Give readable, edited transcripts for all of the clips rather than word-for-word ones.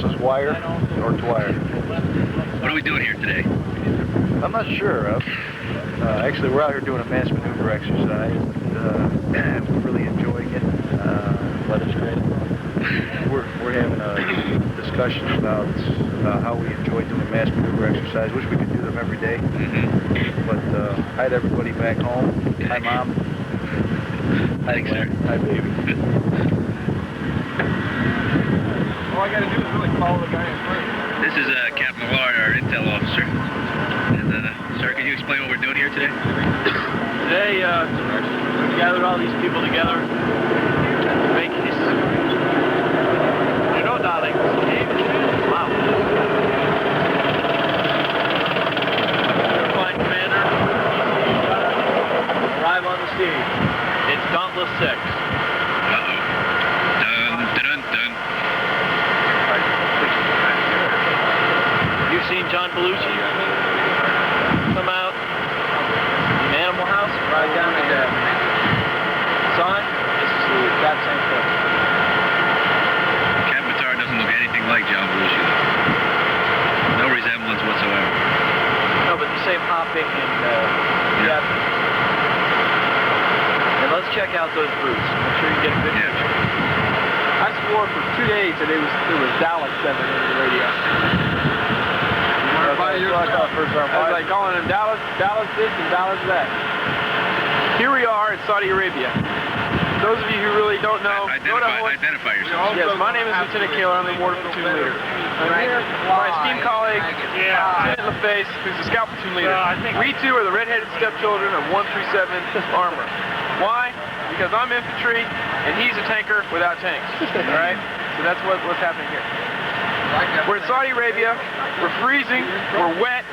versus wire or twire. What are we doing here today? I'm not sure. Actually, we're out here doing a mass maneuver exercise. We're really enjoying it. Weather's great. We're having a discussion about how we enjoy doing mass maneuver exercise. Wish we could do them every day. But hi to everybody back home. Hi, Mom. Thanks, sir. Hi, baby. All I gotta do is really follow the guy in front. This is Captain Millard, our intel officer. And, sir, can you explain what we're doing here today? Today, we gathered all these people together to make this. You know, darling. Wow. Airplane commander. Arrive on the scene. It's Dauntless 6. Uh-oh. Dun, dun, dun. You've seen John Belushi come out in Animal House, right down the sign. This is the exact same thing. Captain Millard doesn't look anything like John Belushi. No resemblance whatsoever. No, but the same hopping and yeah. And let's check out those boots. Make sure you get a good picture. I swore for 2 days that it was Dallas 7 in the radio. I was like calling him Dallas this and Dallas that. Here we are in Saudi Arabia. Those of you who really don't know, identify yourself. Yes, my name is Lieutenant Kaler. I'm the mortar platoon leader. I'm here with my esteemed colleague, Lieutenant LaFace, who's the scout platoon leader. We two are the red-headed stepchildren of 137 Armor. Why? Because I'm infantry and he's a tanker without tanks. All right? So that's what's happening here. We're in Saudi Arabia. We're freezing. We're wet.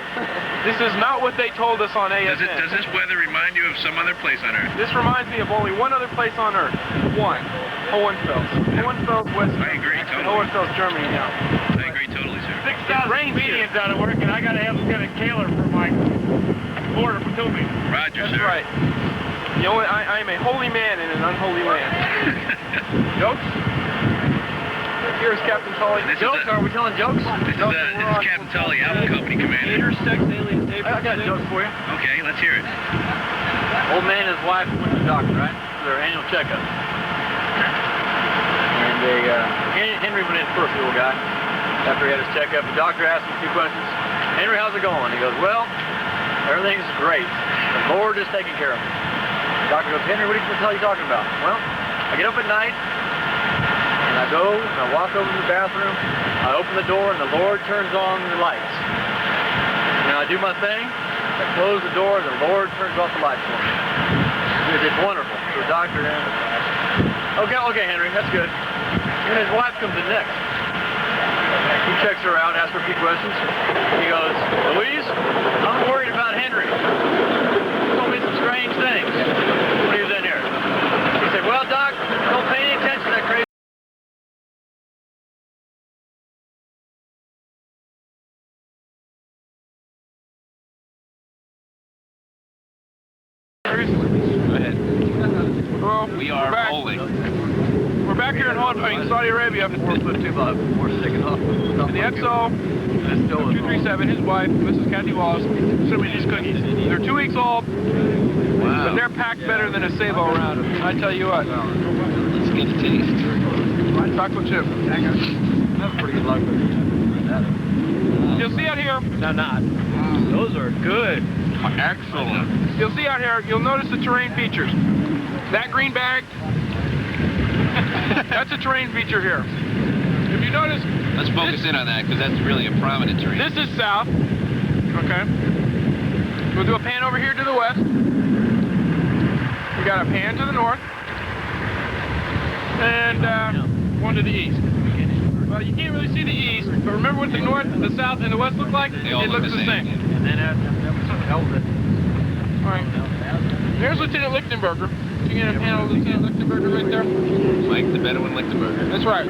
This is not what they told us on ASN. Does this weather remind you of some other place on Earth? This reminds me of only one other place on Earth. One. Hohenfels. Hohenfels, West. I agree totally. Hohenfels, Germany now. I agree totally, sir. 6,000 medians out of work, and I got to have Lieutenant Kaler for my border platoon leader. Roger, That's sir. right. I am a holy man in an unholy land. Jokes? Here's Captain Tully. Jokes? Are we telling jokes? This is Captain Tully, Alpha Company Commander. Intersex alien tape. I got a joke for you. Okay, let's hear it. Old man and his wife went to the doctor, right? For their annual checkup. And Henry went in first, the little guy. After he had his checkup, the doctor asked him a few questions. Henry, how's it going? He goes, well, everything's great. The Lord is taking care of me. The doctor goes, Henry, what the hell are you talking about? Well, I get up at night, and I go, and I walk over to the bathroom, I open the door, and the Lord turns on the lights. And I do my thing, I close the door, and the Lord turns off the lights for me. It's wonderful. So the doctor then, okay, Henry, that's good. And his wife comes in next. He checks her out, asks her a few questions. He goes, Louise, I'm worried about Henry. He told me some strange things when he was in here. He said, well, Doc, don't pay any attention to that crazy. Go ahead. Well, We are rolling. We're back here in Hohenfels, Saudi Arabia. In the XO, 237, his wife, Mrs. Kathy Wallace, sent me these cookies. They're 2 weeks old, but they're packed better than a Sabo around them. I tell you what. Let's get a taste. Chocolate chip. That's pretty good luck with You'll see out here. No, not. Those are good. Excellent. You'll see out here, you'll notice the terrain features. That green bag, that's a terrain feature here. If you notice... Let's focus in on that, because that's really a prominent terrain. This is south. Okay. We'll do a pan over here to the west. We got a pan to the north. And one to the east. Well, you can't really see the east, but remember what the north, the south, and the west look like? They all it look looks the the same. same. And then all right. There's Lieutenant Lichtenberger. You get a panel of Lieutenant Lichtenberger right there. Mike the Bedouin Lichtenberger. That's right.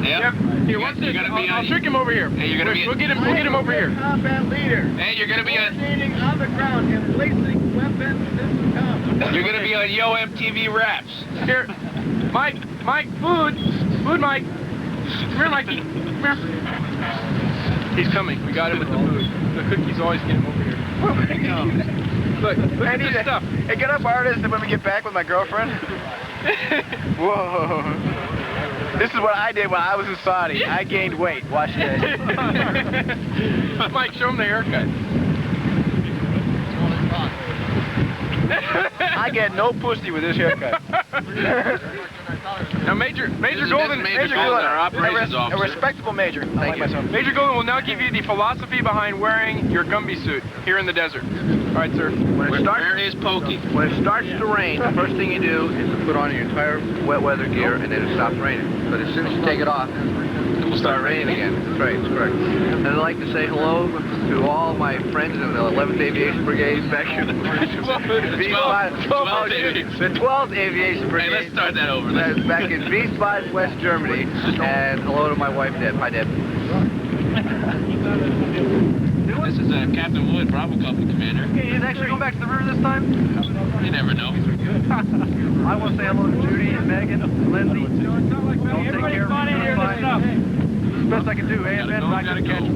Yep. Here, watch this. I'll trick him over here. Hey, you're gonna be. We'll get him over here. Combat leader. Hey, you're gonna be on. Coordinating on the ground and placing weapons in the combat. You're gonna be on Yo MTV Raps. Here. Mike, food, Mike. Come here, Mikey. Come here. He's coming. We got him with the food. The cookies always get him over here. Look at this stuff. Hey, get up, artist, when we get back with my girlfriend. Whoa. This is what I did when I was in Saudi. I gained weight. Watch this. Mike, show him the haircut. I get no pussy with this haircut. Now, Major Golden, our operations a officer. respectable major. I like myself. Major Golden will now give you the philosophy behind wearing your Gumby suit here in the desert. All right, sir. Where is Pokey? When it starts to rain, the first thing you do is to put on your entire wet weather gear, and then it stops raining. But as soon as you take it off, it will start raining again. That's right, that's correct. And I'd like to say hello to all my friends in the 11th Aviation Brigade back here. The 12th Aviation Brigade. Hey, let's start that over. Back in Wiesbaden, West Germany. And hello to my wife, Deb. Hi, Deb. This is Captain Wood, Bravo Company Commander. Okay, he's actually going back to the river this time? You never know. I want to say hello to Judy and Megan and Lindsay. Don't take care of me. It's the best I can do. Amen. Back to the catch.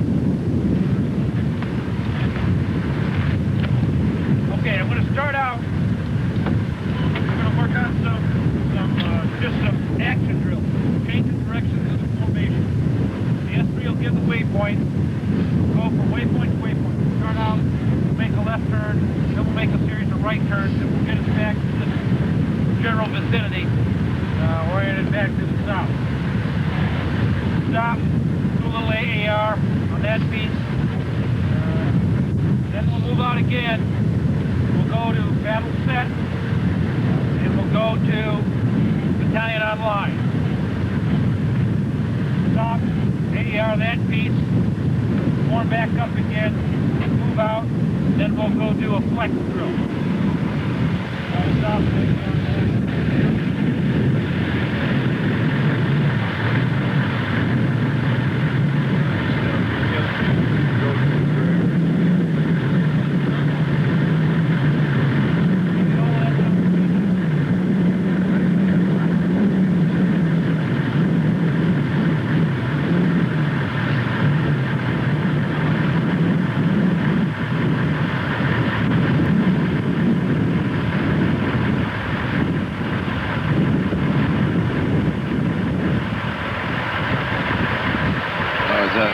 Okay, I'm going to start out. We're going to work on some action drills. Change the direction of the formation. The S3 will give the waypoint. Go from waypoint to waypoint. We'll start out, make a left turn, then we'll make a series of right turns, and we'll get us back to this general vicinity, oriented back to the south. Stop, do a little AAR on that piece. Then we'll move out again. We'll go to battle set, and we'll go to battalion online. Stop, AAR that piece, form back up again, move out, then we'll go do a flex drill. Stop,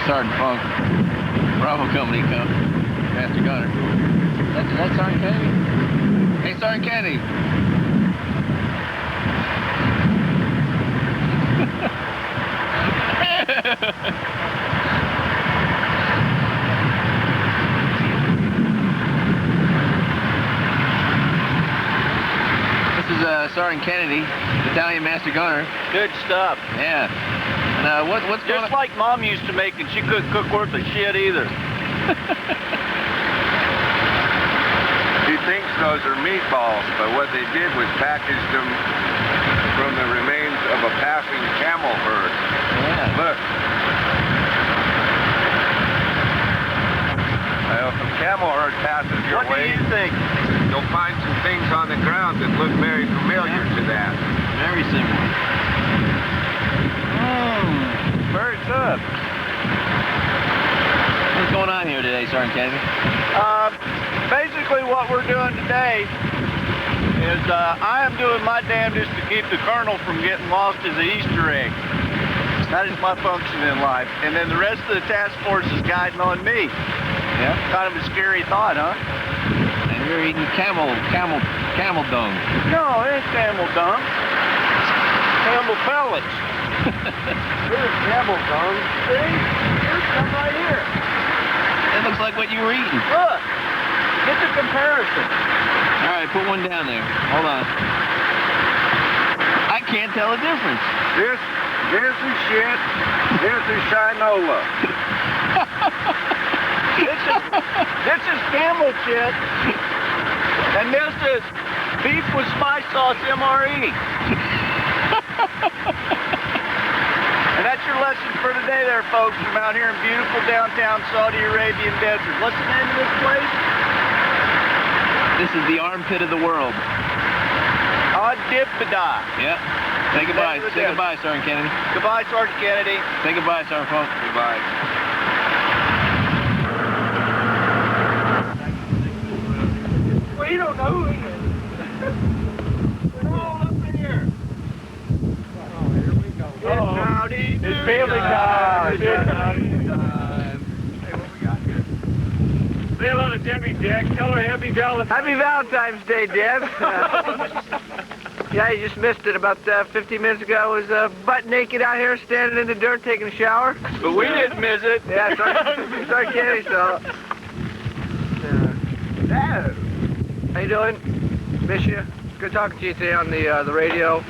Sergeant Funk, Bravo Company, Master Gunner. That's Sergeant Kennedy? Hey, Sergeant Kennedy. This is Sergeant Kennedy, Battalion Master Gunner. Good stuff. Yeah. And what's going on? Just like Mom used to make, and she couldn't cook worth a shit either. He thinks those are meatballs, but what they did was package them from the remains of a passing camel herd. Yeah. Look. Well, if a camel herd passes your way, What do you think? you'll find some things on the ground that look very familiar to that. Very similar. Very good. What's going on here today, Sergeant Kennedy? Basically what we're doing today is I am doing my damnedest to keep the colonel from getting lost as an Easter egg. That is my function in life. And then the rest of the task force is guiding on me. Yeah. Kind of a scary thought, huh? And you're eating camel dung. No, it ain't camel dung. Camel pellets. Here's camel dung. See? Here's some right here. That looks like what you were eating. Look. Get the comparison. All right, put one down there. Hold on. I can't tell the difference. This is shit. This is Shinola. This is camel shit. And this is beef with spice sauce MRE. And that's your lesson for today there, folks, from out here in beautiful downtown Saudi Arabian desert. What's the name of this place? This is the armpit of the world. Ad-Dibbadah. Yep. Say goodbye. Say goodbye, Sergeant Kennedy. Goodbye, Sergeant Kennedy. Say goodbye, Sergeant Funk. Goodbye. We don't know who he is. We're all up in here. Oh, here we go. Howdy, It's family time. Hey, what we got here? Say hello to Debbie, Dick. Tell her happy Valentine's. Happy Valentine's Day, Deb. Yeah, you just missed it. About 15 minutes ago, I was butt naked out here, standing in the dirt, taking a shower. But we didn't miss it. Yeah, sorry, Kenny, so. How you doing? Miss you. Good talking to you today on the radio.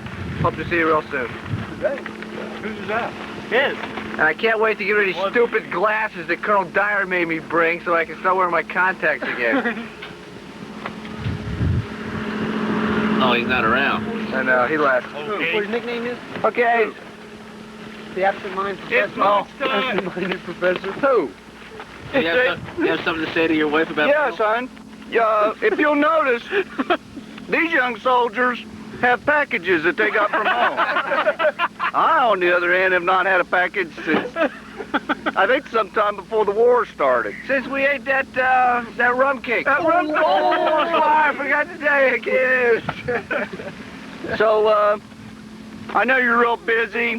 Hope to see you real soon. Who's that? Yes. And I can't wait to get rid of these stupid glasses that Colonel Dyer made me bring so I can start wearing my contacts again. Oh, he's not around. I know, he left. Okay. What his nickname is? Okay. The absent-minded professor. It's lunchtime. Absent-minded professor. Who? You have something to say to your wife about Yeah, son. If you'll notice, these young soldiers have packages that they got from home. I, on the other hand, have not had a package since, I think sometime before the war started. Since we ate that rum cake. That rum cake. Oh, I forgot to tell you, kids. So, I know you're real busy,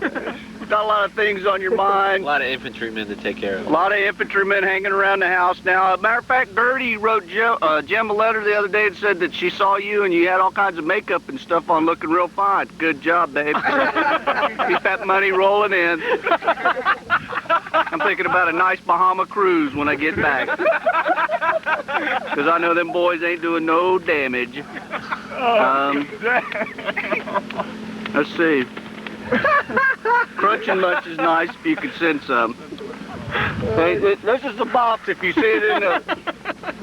got a lot of things on your A mind. lot of infantrymen to take care A of. lot of infantrymen hanging around the house now. Matter of fact, Gertie wrote Jim a letter the other day and said that she saw you and you had all kinds of makeup and stuff on, looking real fine. Good job, babe. Keep that money rolling in. I'm thinking about a nice Bahama cruise when I get back. Because I know them boys ain't doing no damage. Let's see. Crunch and Munch is nice if you could send some. Hey, this is the box. If you see it in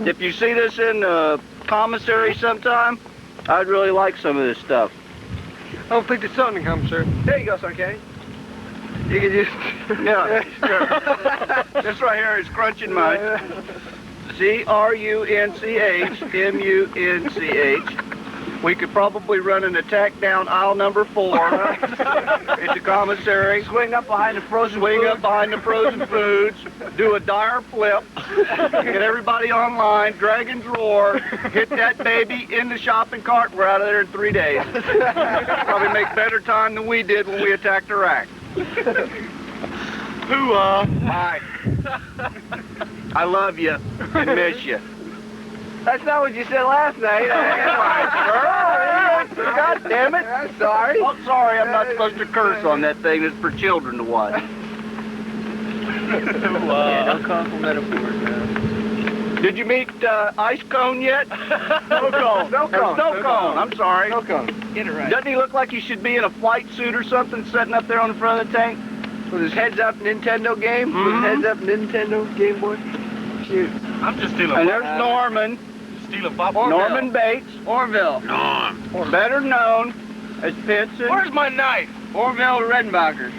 if you see this in the commissary sometime, I'd really like some of this stuff. I don't think there's something come, sir. There you go, sir, Kenny. You can just... Yeah, sure. This right here is Crunch and Munch. CRUNCH MUNCH. We could probably run an attack down aisle number 4 at the commissary. Swing up behind the frozen Swing food. up behind the frozen foods, do a dire flip, get everybody online, Dragon's Roar, hit that baby in the shopping cart. We're out of there in 3 days. Probably make better time than we did when we attacked Iraq. Hi. I love you and miss you. That's not what you said last night. God damn it. I'm sorry. Oh, sorry, I'm not supposed to curse on that thing. It's for children to watch. Yeah, no compliment metaphors, man. Did you meet Ice Cone yet? No cone. No cone. Snow Cone. I'm sorry. No cone. Get it right. Doesn't he look like he should be in a flight suit or something, sitting up there on the front of the tank? With his heads up Nintendo game? With his heads up Nintendo Game Boy? Shoot. I'm just stealing. And there's Norman. Stealing Bob. Norman Bates, Orville. Norm. better known as Pinson, Where's my knife? Orville Redenbacher.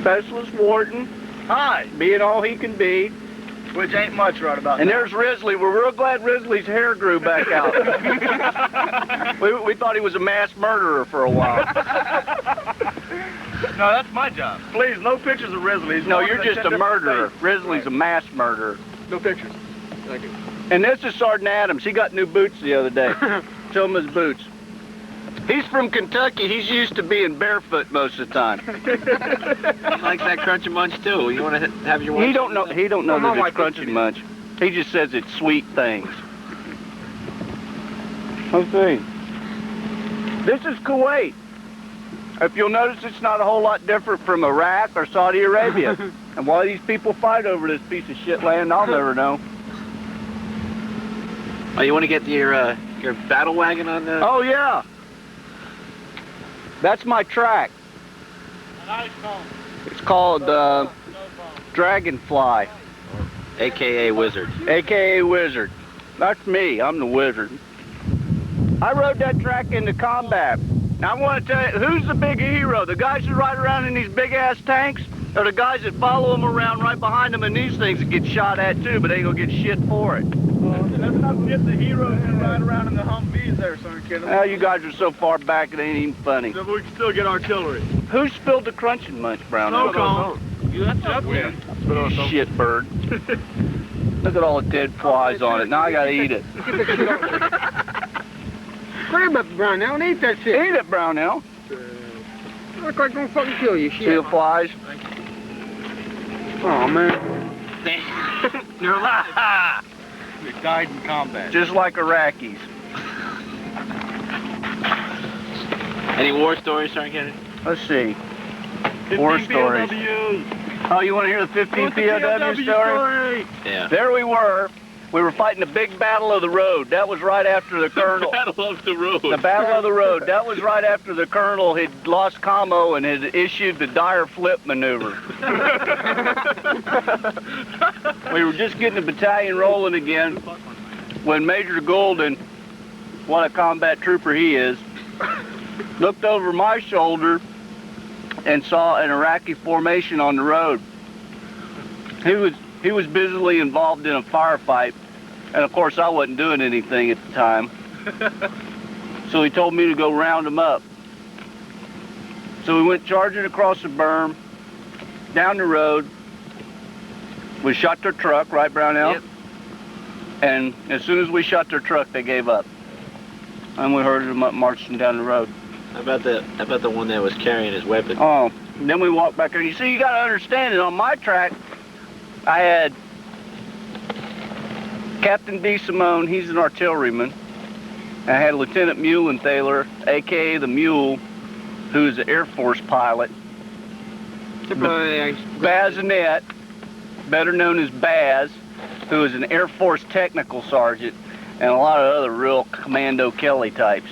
Specialist Wharton, Hi. being all he can be. Which ain't much right about And that. there's Risley. We're real glad Risley's hair grew back out. we thought he was a mass murderer for a while. No, that's my job. Please, no pictures of Risley. No, you're just a murderer. Risley's a mass murderer. No pictures. Thank you. And this is Sergeant Adams. He got new boots the other day. Show him his boots. He's from Kentucky. He's used to being barefoot most of the time. He likes that crunch and munch too. You want to have your wife? He don't know. He don't know My that wife it's crunchy much. He just says it's sweet things. Let's see. This is Kuwait. If you'll notice, it's not a whole lot different from Iraq or Saudi Arabia. And why these people fight over this piece of shit land, I'll never know. Oh, you want to get your battle wagon on the? Oh yeah. That's my track. An ice cone. It's called No phone. Dragonfly, AKA Wizard. aka Wizard. That's me. I'm the wizard. I rode that track into combat. Now I want to tell you, who's the big hero? The guys who ride around in these big ass tanks, Or the guys that follow them around right behind them in these things that get shot at too, but they ain't gonna get shit for it. Let's not forget the heroes that ride around in the Humvees there, Sergeant Kennedy. Well, you guys are so far back it ain't even funny. So we can still get artillery. Who spilled the crunching munch, Brownell? Snow cone. You left it up there. You shit bird. Look at all the dead flies on it. Now I gotta eat it. Grab up, Brownell, and eat that shit. Eat it, Brownell. Look like I'm gonna fucking kill you, shit. See the flies? Oh, man. You're alive. You died in combat. Just like Iraqis. Any war stories, Sergeant Kennedy? Let's see. War stories. Oh, you want to hear the 15 POW story? Yeah. There we were. We were fighting the big battle of the road. That was right after the colonel. Battle of the road. The battle of the road. That was right after the colonel had lost commo and had issued the dire flip maneuver. We were just getting the battalion rolling again when Major Golden, what a combat trooper he is, looked over my shoulder and saw an Iraqi formation on the road. He was busily involved in a firefight, and of course I wasn't doing anything at the time. So he told me to go round him up. So we went charging across the berm, down the road. We shot their truck, right, Brownell? Yep. And as soon as we shot their truck, they gave up. And we heard them up marching down the road. How about the one that was carrying his weapon? Oh, and then we walked back there. You see, you got to understand it. On my track, I had Captain D. Simone, he's an artilleryman. I had Lieutenant Mullenthaler, a.k.a. the Mule, who's an Air Force pilot. Baz Annette, better known as Baz, who is an Air Force technical sergeant, and a lot of other real Commando Kelly types.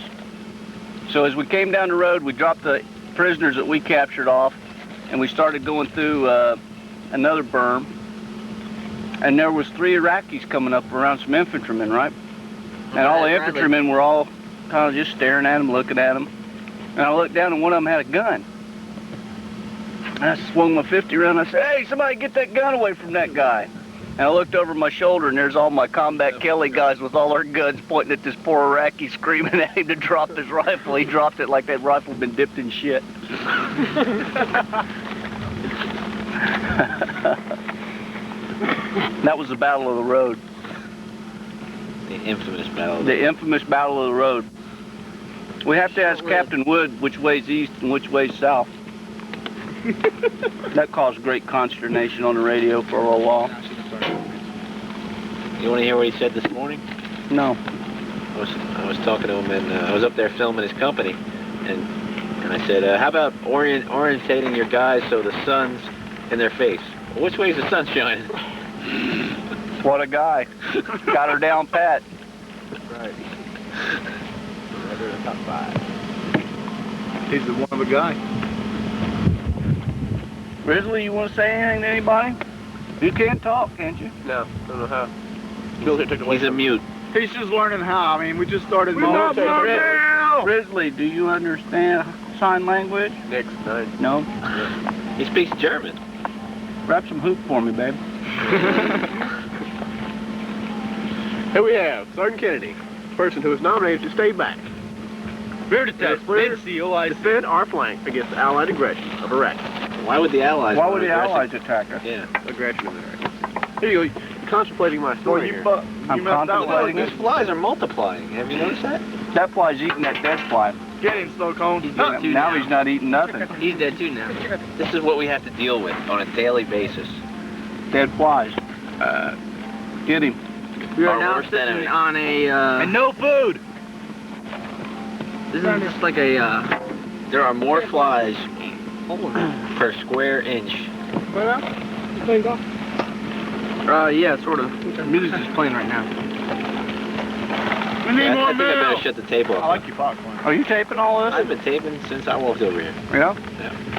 So as we came down the road, we dropped the prisoners that we captured off, and we started going through another berm. And there was 3 Iraqis coming up around some infantrymen, right? And all the infantrymen were all kind of just staring at them, looking at them. And I looked down and one of them had a gun. And I swung my 50 around and I said, "Hey, somebody get that gun away from that guy." And I looked over my shoulder and there's all my Combat Kelly guys with all their guns pointing at this poor Iraqi, screaming at him to drop his rifle. He dropped it like that rifle had been dipped in shit. That was the Battle of the Road. The infamous battle. The infamous Battle of the Road. We have to ask Captain Wood which way's east and which way's south. That caused great consternation on the radio for a little while. You want to hear what he said this morning? No. I was talking to him, and I was up there filming his company, and I said, how about orientating your guys so the sun's in their face? Well, which way is the sun shining? What a guy. Got her down pat. Right. Top 5. He's the one of a guy. Grizzly, you want to say anything to anybody? You can't talk, can't you? No, don't know how. He's a mute. He's just learning how. I mean, we just started Grizzly, do you understand sign language? Next 9. No? He speaks German. Wrap some hoop for me, babe. Here we have Sergeant Kennedy, person who was nominated to stay back. Rear detach, defend our flank against the Allied aggression of Iraq. Why would the Allies? Why would the Allies attack us? Yeah. Aggression of Iraq. Here you go. You're contemplating my story here. I'm contemplating These it. flies are multiplying. Have you noticed that? That fly's eating that dead fly. Get him, Snow Cone. Now he's not eating nothing. He's dead too now. This is what we have to deal with on a daily basis. Dead flies. Get him. We Our are now worst enemy. sitting on a, And no food. this is just like a, There are more flies per square inch. yeah, sort of. Music's just playing right now. We need I more think I better milk. shut the tape off. I like your popcorn. Are you taping all this? I've been taping since I walked over here. Yeah?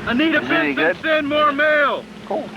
I need a Is it any bit good? to send more mail. Cool.